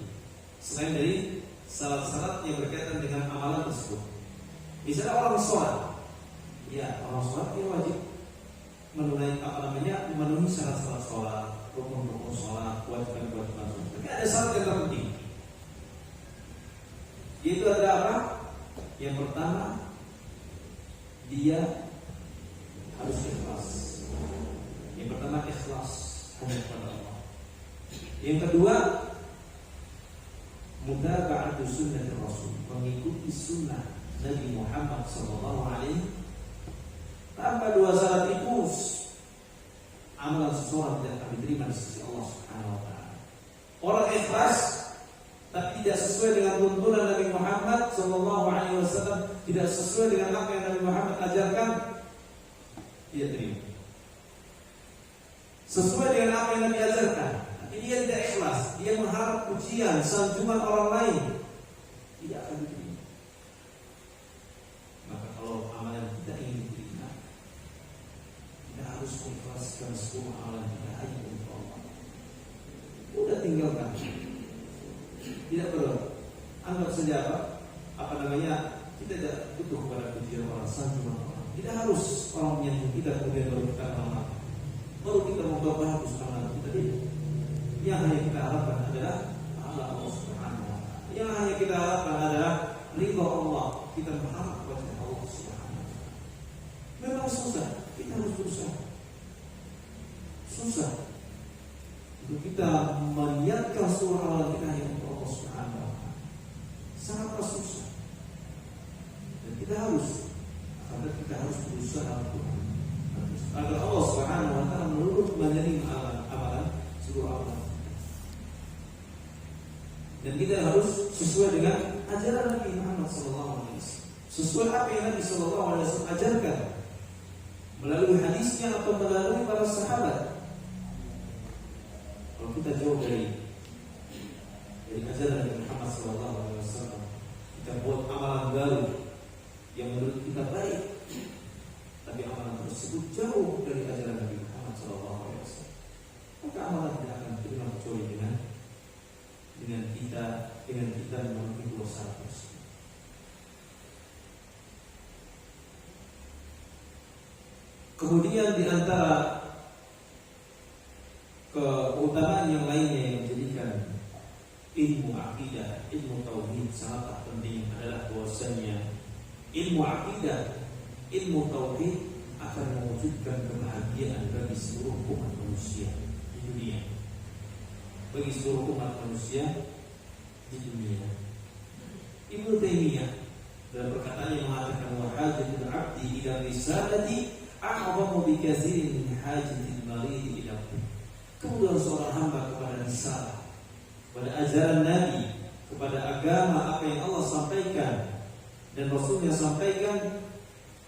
selain dari syarat-syarat yang berkaitan dengan amalan tersebut. Misalnya orang sholat, ya orang sholat dia wajib memenuhi syarat-syarat sholat, rukun-rukun sholat, kewajiban-kewajiban sholat. Tapi ada syarat yang terpenting, yaitu ada apa? Yang pertama, dia harus ikhlas. Yang pertama ikhlas hanya kepada Allah. Yang kedua, mutaba'atu sunnah Rasul, mengikuti sunnah Nabi Muhammad SAW. Tanpa dua syarat itu, amalan seseorang tidak akan diterima di sisi Allah Subhanahu wa ta'ala. Orang ikhlas tapi tidak sesuai dengan tuntunan Nabi Muhammad SAW, tidak sesuai dengan apa yang Nabi Muhammad ajarkan, dia terima. Sesuai dengan apa yang Nabi ajarkan, tapi dia tidak ikhlas, dia mengharap pujian, sanjungan orang lain, tidak akan diterima. Maka kalau amalan kita ingin diterima, kita harus mengikhlaskan semua amalan kita hanya untuk Allah. Udah tinggalkan, tidak perlu. Anggap saja apa namanya, kita tidak butuh kepada pujian orang, sanjungan orang. Tidak harus orang menyanjung kita kemudian baru kita amal, baru kita memperbagus amalan kita. Yang hanya kita harapkan adalah Allah Subhanahu wa ta'ala. Yang hanya kita harapkan adalah ridha Allah. Kita berharap kepada Allah Subhanahu wa ta'ala. Memang susah, kita harus berusaha. Susah untuk kita meniatkan seluruh amalan kita hanya untuk Allah Subhanahu wa ta'ala. Sangatlah susah. Dan kita harus berusaha untuk agar Allah Subhanahu wa ta'ala menerima amalan seluruh amalan. Dan kita harus sesuai dengan ajaran Nabi Muhammad SAW. Sesuai apa yang Nabi SAW ajarkan melalui hadisnya atau melalui para sahabat. Kalau kita jauh dari ajaran Nabi Muhammad SAW, kita buat amalan baru yang menurut kita baik, tapi amalan tersebut jauh dari ajaran Nabi Muhammad SAW, maka amalan tidak akan diterima kecuali dengan kita memenuhi dua syarat tersebut. Kemudian di antara keutamaan keutamaan yang lainnya yang menjadikan ilmu akidah, ilmu tauhid sangat penting adalah bahwasanya ilmu akidah, ilmu tauhid akan mewujudkan kebahagiaan bagi seluruh umat manusia di dunia. Bagi seluruh umat manusia di dunia. Ibnu Taimiyah dalam perkataan yang mengatakan wa hajatul 'abdi ila risalati a'zamu bi katsirin min hajatil marid ila kebutuhan seorang hamba kepada risalah, kepada ajaran Nabi, kepada agama apa yang Allah sampaikan dan Rasulnya sampaikan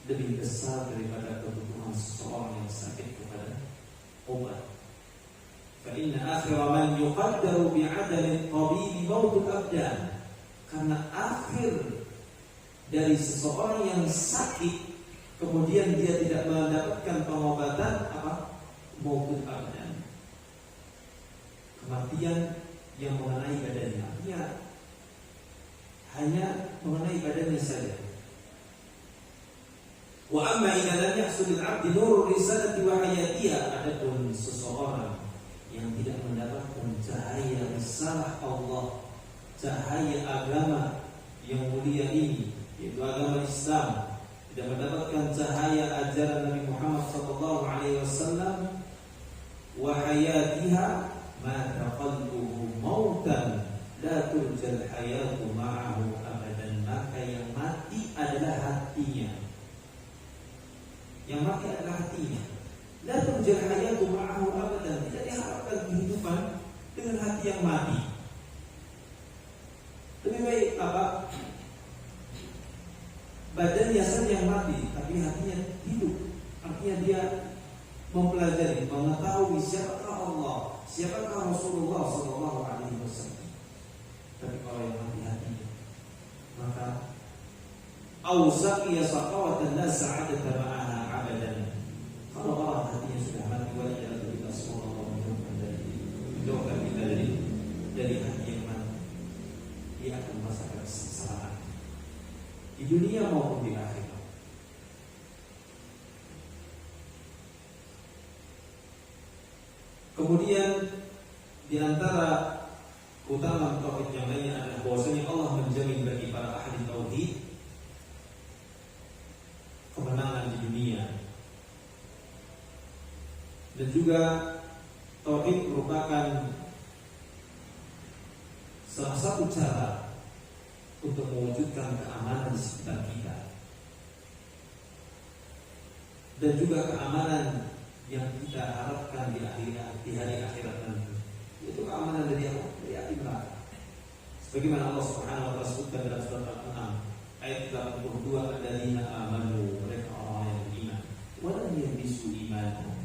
lebih besar daripada kebutuhan seseorang yang sakit kepada obat. Fa inna akhira man yuqaddaru bi'adami at-tabib mautul abdan. Karena akhir dari seseorang yang sakit kemudian dia tidak mendapatkan pengobatan apa? Mautul abdan. Kematian yang mengenai badannya, artinya hanya mengenai badannya saja. Wa amma idza lam yahsul al-'abd nur risalati wa hayatiha, adapun seseorang yang tidak mendapatkan cahaya risalah Allah, cahaya agama yang mulia ini, yaitu agama Islam, tidak mendapatkan cahaya ajaran Nabi Muhammad sallallahu alaihi wasallam, wa hayatiha mata qalbuhu mautan la turjal hayatu ma'ahu abadan. Maka yang mati adalah hatinya. Yang mati adalah hatinya. La turjal hayatu ma'ahu abadan. Tidak diharapkan kehidupan dengan hati yang mati. Lebih baik apa? Badannya saja yang mati, tapi hatinya hidup. Artinya dia mempelajari, mengetahui siapakah Allah, siapakah Rasulullah sallallahu alaihi wasallam. Tapi kalau yang mati hatinya, maka ausaqiya saqawatan la sa'adata ma'aha abadan. Kalau orang hatinya sudah mati, wala ya'lamu sallallahu alaihi wasallam jauhkan kita dari hati yang mati, dia akan merasakan kesengsaraan di dunia maupun di akhirat. Kemudian di antara utama tauhid yang lainnya adalah bahwasanya Allah menjamin bagi para ahli tauhid kemenangan di dunia. Dan juga tauhid merupakan salah satu cara untuk mewujudkan keamanan di sekitar kita. Dan juga keamanan yang kita harapkan di hari akhirat nanti, itu keamanan dari apa? Dari api neraka. Sebagaimana Allah Subhanahu wa taala sebutkan dalam surat Al-An'am ayat 82, alladzina amanu, mereka orang yang beriman, wa lam yalbisu imanahum,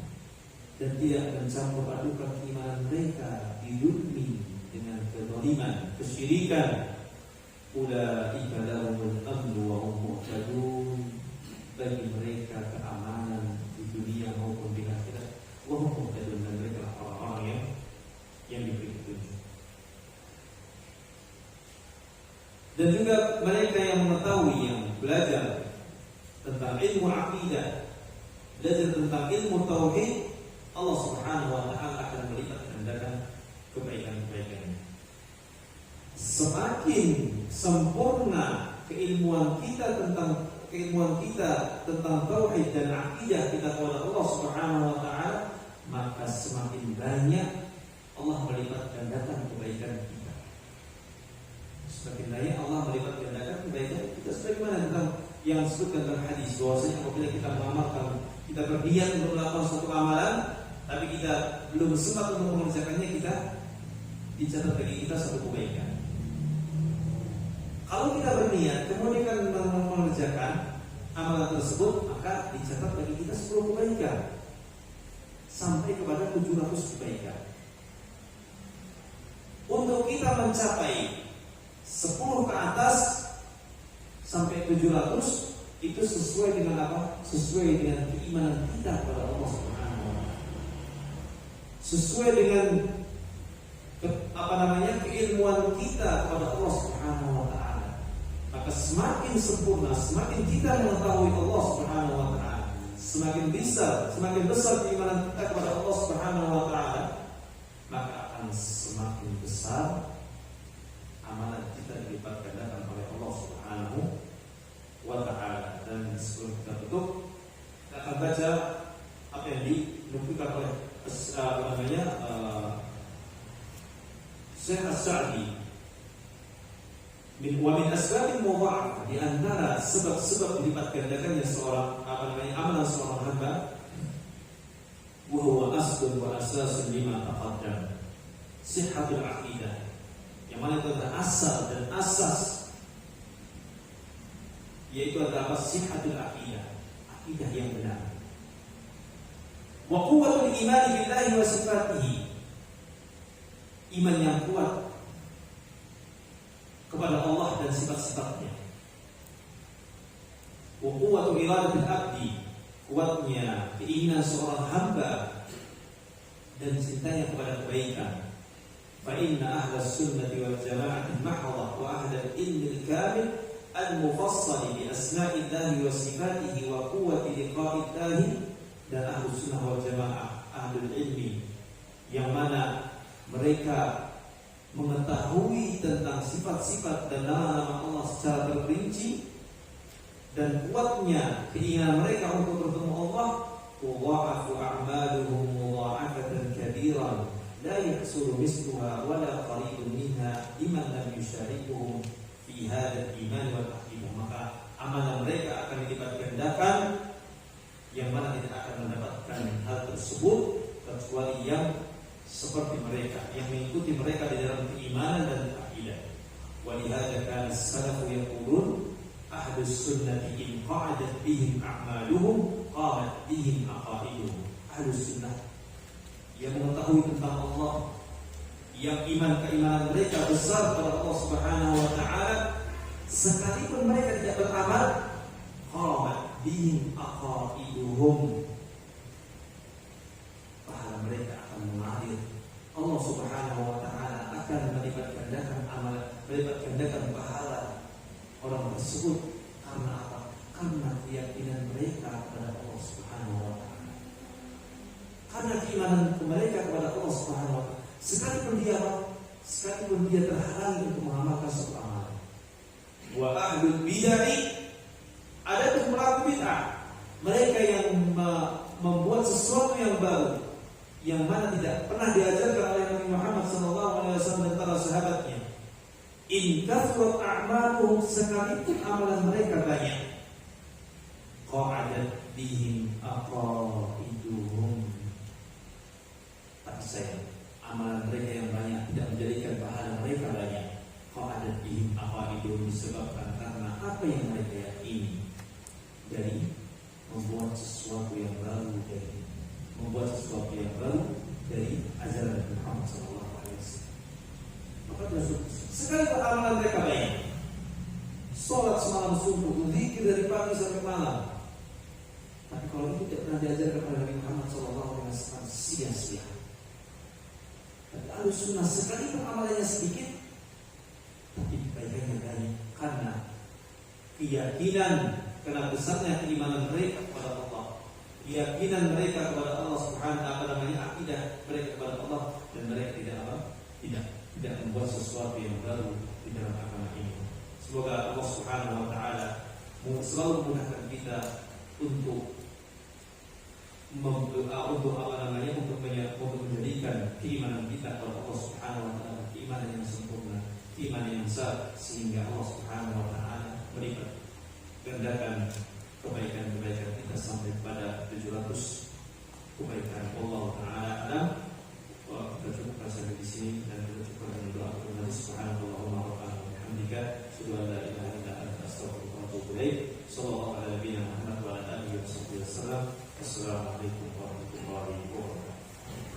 dan tidak mencampur adukan keimanan mereka bidulmi, dengan kezaliman, kesyirikan. Ulaika lahumul amnu wa hum muhtadun, bagi mereka keamanan di dunia maupun di akhirat. Wa hum muhtadun, dan mereka orang-orang yang diberi petunjuk. Dan juga mereka yang mengetahui, yang belajar tentang ilmu akidah, belajar tentang ilmu tauhid, Allah Subhanahu wa taala akan melipat gandakan kebaikan-kebaikannya. Semakin sempurna keilmuan kita tentang tauhid dan akidah kita kepada Allah Subhanahu wa taala, maka semakin banyak Allah melipat gandakan kebaikan kita. Semakin banyak Allah melipat gandakan kebaikan kita, sebagaimana tentang yang disebutkan dalam hadis bahwasanya apabila kita mengamalkan, kita berniat untuk melakukan suatu amalan, tapi kita belum sempat untuk mengerjakannya, kita dicatat bagi kita satu kebaikan. Kalau kita berniat kemudian mengerjakan amalan tersebut, maka dicatat bagi kita 10 kebaikan sampai kepada 700 kebaikan. Untuk kita mencapai 10 ke atas sampai 700, itu sesuai dengan apa? Sesuai dengan keimanan kita kepada Allah Subhanahu wa taala. Sesuai dengan keilmuan kita kepada Allah Subhanahu wa taala. Maka semakin sempurna, semakin kita mengetahui Allah Subhanahu wa taala, semakin besar keimanan kita kepada Allah Subhanahu wa taala, maka semakin besar amalan kita dilipat gandakan oleh Allah Subhanahu wa Ta'ala. Dan sebelum kita tutup, kita akan baca apa yang dinukilkan oleh Syekh As-Sa'di. Min asbabil mudha'afah, di antara sebab-sebab dilipat gandakannya amalan seorang hamba, wa huwa aslun wa asasun lima taqaddam, sihhatul aqidah, yang mana itu adalah asal dan asas, yaitu adalah sihhatul aqidah, akidah yang benar. Wa quwwatul iman billahi wa sifatihi, iman yang kuat kepada Allah dan sifat-sifatnya. Wa quwwatu iradatil abdi, kuatnya keinginan seorang hamba dan cintanya kepada kebaikan. Fa inna ahlas sunnati wal jama'ati mahdha wa ahlul ilmi al-kamil al-mufassal bi asma'illahi wa sifatihi wa quwwati liqa'illahi, dan ahlus sunnah wal jamaah, ahlul ilmi yang mana mereka mengetahui tentang sifat-sifat dan nama-nama Allah secara terperinci, dan kuatnya keinginan mereka untuk bertemu Allah. Tudha'afu a'maluhum mudha'afatan kabiran la yahsulu misluha wa la qaribun minha liman lam yusyarikuhum fi hadzal iman wal aqidah. Maka amalan mereka akan dilipat gandakan, yang mana tidak akan mendapatkan hal tersebut kecuali yang seperti mereka, yang mengikuti mereka di dalam keimanan dan akidah. Wa lihadza kana as-salafu yaqulun ahlus sunnati in qa'adat bihim a'maluhum qamat bihim aqaiduhum. Ahlus sunnah yang mengetahui tentang Allah, yang keimanan mereka besar kepada Allah Subhanahu wa Ta'ala, sekalipun mereka tidak beramal, qamat bihim aqaiduhum, pahala mereka akan mengalir. Allah Subhanahu wa Ta'ala akan melipat gandakan amalan, melipat gandakan pahala orang tersebut. Karena apa? Karena keyakinan mereka kepada Allah Subhanahu wa Ta'ala. Karena keimanan mereka kepada Allah Subhanahu wa Ta'ala, sekalipun dia terhalangi untuk mengamalkan suatu amalan. Wa ahlul bid'ah, ada pelaku bid'ah, mereka yang membuat sesuatu yang baru, yang mana tidak pernah diajarkan oleh Nabi Muhammad SAW dan para sahabatnya. In kathrat a'maluhum, sekalipun amalan mereka banyak, qa'adat bihim aqaiduhum, tapi sayang, amalan mereka yang banyak tidak menjadikan pahala mereka banyak. Qa'adat bihim aqaiduhum, disebabkan karena apa yang mereka yakini dari membuat sesuatu yang baru, dari ajaran Nabi Muhammad SAW. Maka sekalipun amalan mereka banyak, sholat semalam subuh, zikir dari pagi sampai malam, tapi kalau itu tidak pernah diajarkan oleh Nabi Muhammad SAW, sia-sia. Tapi ahlus sunnah sekalipun amalannya sedikit, tapi kebaikannya banyak, karena keyakinan, karena besarnya keimanan mereka kepada Allah, keyakinan mereka kepada Allah Subhanahu wa Ta'ala, akidah mereka kepada Allah, dan mereka tidak membuat sesuatu yang baru di dalam agama ini. Semoga Allah Subhanahu wa Ta'ala selalu memudahkan kita untuk menjadikan keimanan kita kepada Allah Subhanahu wa Ta'ala keimanan yang sempurna, keimanan yang besar, sehingga Allah Subhanahu wa Ta'ala melipat gandakan kebaikan-kebaikan kita sampai pada 700 kebaikan. Allah Ta'ala alam. Kita cukupkan sampai di sini, dan kita cukupkan dengan doa kepada Allah Subhanahu wa Ta'ala. Alhamdulillah, subhanallah, la ilaha illa anta, astaghfiruka wa atubu ilaik. Sallallahu ala nabiyyina Muhammad wa ala alihi wa sahbihi wasallam. Assalamualaikum warahmatullahi wabarakatuh.